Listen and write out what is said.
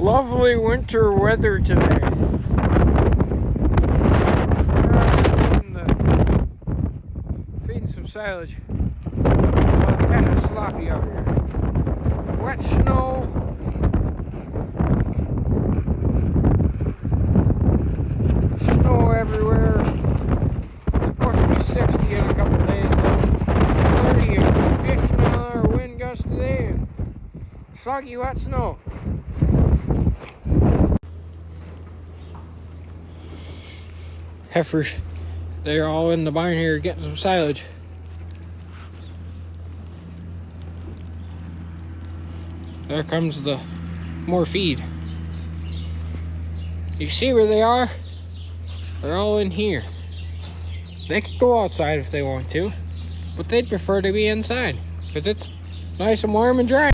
Lovely winter weather today. Feeding some silage. Well, it's kind of sloppy out here. Wet snow. Snow everywhere. It's supposed to be 60 in a couple of days though. 30 and 50 mile-an-hour wind gusts today. And soggy wet snow. Heifers, they're all in the barn here getting some silage. There comes the more feed. You see where they are? They're all in here. They could go outside if they want to, but they'd prefer to be inside because it's nice and warm and dry.